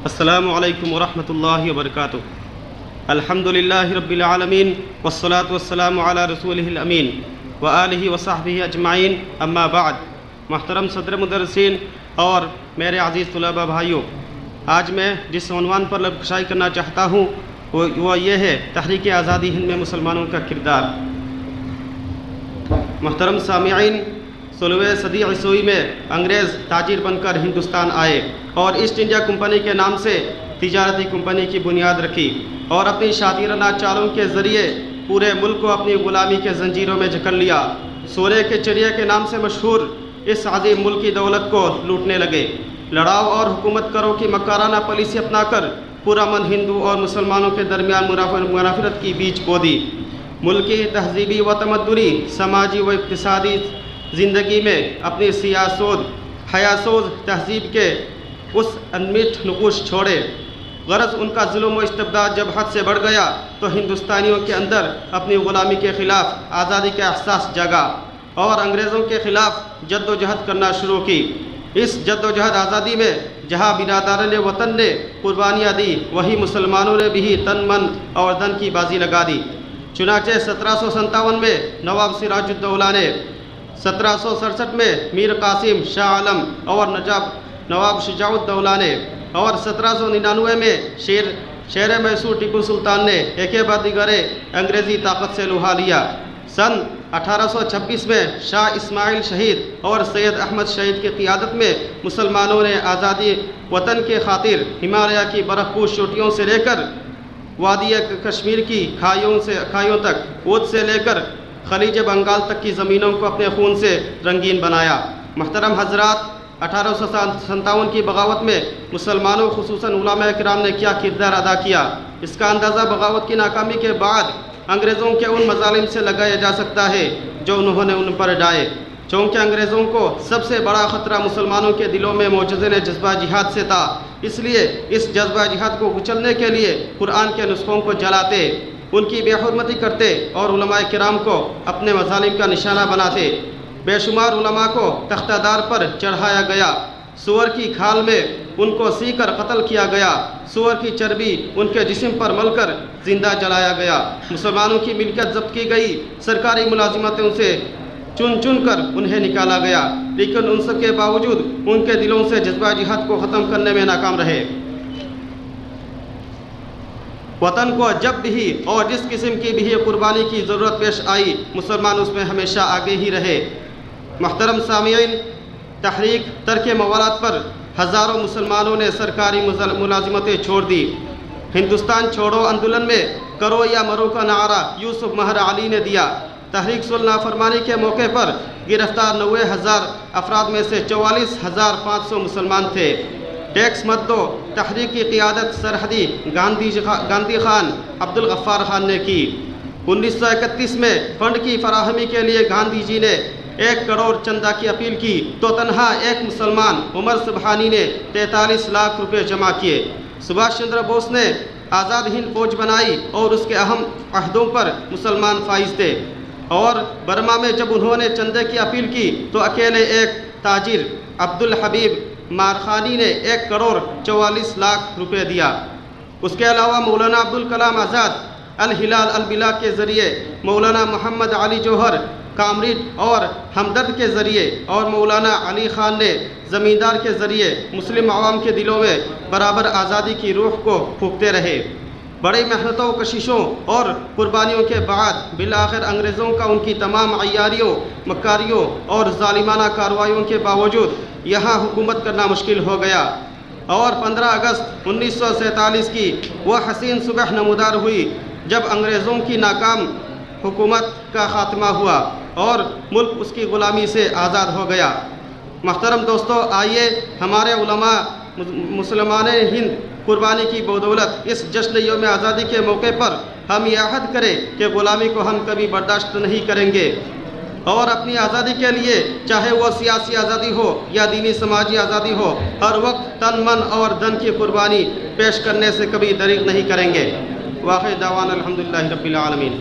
السلام علیکم ورحمۃ اللہ وبرکاتہ۔ الحمدللہ رب العالمین والصلاة والسلام علی رسولہ الامین وآلہ وصحبہ اجمعین، اما بعد۔ محترم صدر مدرسین اور میرے عزیز طلباء بھائیوں، آج میں جس عنوان پر لب کشائی کرنا چاہتا ہوں وہ یہ ہے تحریک آزادی ہند میں مسلمانوں کا کردار۔ محترم سامعین، 16ویں صدی عیسوی میں انگریز تاجر بن کر ہندوستان آئے اور ایسٹ انڈیا کمپنی کے نام سے تجارتی کمپنی کی بنیاد رکھی اور اپنی شاطرانہ چالوں کے ذریعے پورے ملک کو اپنی غلامی کے زنجیروں میں جکڑ لیا۔ سونے کے چڑیا کے نام سے مشہور اس عظیم ملک کی دولت کو لوٹنے لگے۔ لڑاؤ اور حکومت کروں کی مکارانہ پالیسی اپنا کر پرامن ہندو اور مسلمانوں کے درمیان منافرت کی بیج بو دی۔ ملکی تہذیبی و تمدنی، سماجی و اقتصادی زندگی میں اپنی حیاسوز تہذیب کے اس انمیٹھ نقوش چھوڑے۔ غرض ان کا ظلم و استبداد جب حد سے بڑھ گیا تو ہندوستانیوں کے اندر اپنی غلامی کے خلاف آزادی کا احساس جاگا اور انگریزوں کے خلاف جد و جہد کرنا شروع کی۔ اس جد و جہد آزادی میں جہاں برادران وطن نے قربانیاں دی، وہی مسلمانوں نے بھی تن من اور دھن کی بازی لگا دی۔ چنانچہ 1757 میں نواب سراج الدولہ نے، 1767 میں میر قاسم شاہ عالم اور نواب شجاع الدولہ نے، اور 1799 میں شیر میسور ٹیپو سلطان نے ایک بعد دیگر انگریزی طاقت سے لوہا لیا۔ سن 1826 میں شاہ اسماعیل شہید اور سید احمد شہید کی قیادت میں مسلمانوں نے آزادی وطن کے خاطر ہمالیہ کی برف پوش چوٹیوں سے لے کر وادی کشمیر کی کھائیوں تک، اودھ سے لے کر خلیج بنگال تک کی زمینوں کو اپنے خون سے رنگین بنایا۔ محترم حضرات، 1857 کی بغاوت میں مسلمانوں خصوصاً علماء کرام نے کیا کردار ادا کیا، اس کا اندازہ بغاوت کی ناکامی کے بعد انگریزوں کے ان مظالم سے لگایا جا سکتا ہے جو انہوں نے ان پر ڈھائے۔ چونکہ انگریزوں کو سب سے بڑا خطرہ مسلمانوں کے دلوں میں موجزن جذبہ جہاد سے تھا، اس لیے اس جذبہ جہاد کو کچلنے کے لیے قرآن کے نسخوں کو جلاتے، ان کی بے حرمتی کرتے اور علماء کرام کو اپنے مظالم کا نشانہ بناتے۔ بے شمار علماء کو تختہ دار پر چڑھایا گیا، سور کی کھال میں ان کو سی کر قتل کیا گیا، سور کی چربی ان کے جسم پر مل کر زندہ جلایا گیا، مسلمانوں کی ملکیت ضبط کی گئی، سرکاری ملازمتوں سے چن چن کر انہیں نکالا گیا، لیکن ان سب کے باوجود ان کے دلوں سے جذبہ جہاد کو ختم کرنے میں ناکام رہے۔ وطن کو جب بھی اور جس قسم کی بھی قربانی کی ضرورت پیش آئی، مسلمان اس میں ہمیشہ آگے ہی رہے۔ محترم سامعین، تحریک ترک موالات پر ہزاروں مسلمانوں نے سرکاری ملازمتیں چھوڑ دی۔ ہندوستان چھوڑو آندولن میں کرو یا مرو کا نعرہ یوسف مہر علی نے دیا۔ تحریک صلح فرمانی کے موقع پر گرفتار 90,000 افراد میں سے 44,500 مسلمان تھے۔ ٹیکس مت دو تحریک کی قیادت سرحدی گاندھی خان عبدالغفار خان نے کی۔ 1931 میں فنڈ کی فراہمی کے لیے گاندھی جی نے 1 کروڑ چندہ کی اپیل کی تو تنہا ایک مسلمان عمر سبحانی نے 43 لاکھ روپے جمع کیے۔ سبھاش چندر بوس نے آزاد ہند فوج بنائی اور اس کے اہم عہدوں پر مسلمان فائز تھے، اور برما میں جب انہوں نے چندے کی اپیل کی تو اکیلے ایک تاجر عبدالحبیب مارخانی نے 1 کروڑ 44 لاکھ روپے دیا۔ اس کے علاوہ مولانا عبدالکلام آزاد الہلال البلا کے ذریعے، مولانا محمد علی جوہر کامریڈ اور ہمدرد کے ذریعے، اور مولانا علی خان نے زمیندار کے ذریعے مسلم عوام کے دلوں میں برابر آزادی کی روح کو پھونکتے رہے۔ بڑی محنتوں، کششوں اور قربانیوں کے بعد بالآخر انگریزوں کا ان کی تمام عیاریوں، مکاریوں اور ظالمانہ کارروائیوں کے باوجود یہاں حکومت کرنا مشکل ہو گیا، اور 15 اگست 1947 کی وہ حسین صبح نمودار ہوئی جب انگریزوں کی ناکام حکومت کا خاتمہ ہوا اور ملک اس کی غلامی سے آزاد ہو گیا۔ محترم دوستو، آئیے ہمارے علماء مسلمان ہند قربانی کی بدولت اس جشن یوم آزادی کے موقع پر ہم یہ عہد کریں کہ غلامی کو ہم کبھی برداشت نہیں کریں گے، اور اپنی آزادی کے لیے چاہے وہ سیاسی آزادی ہو یا دینی سماجی آزادی ہو، ہر وقت تن من اور دھن کی قربانی پیش کرنے سے کبھی دریغ نہیں کریں گے۔ واخر دعوانا الحمدللہ رب العالمین۔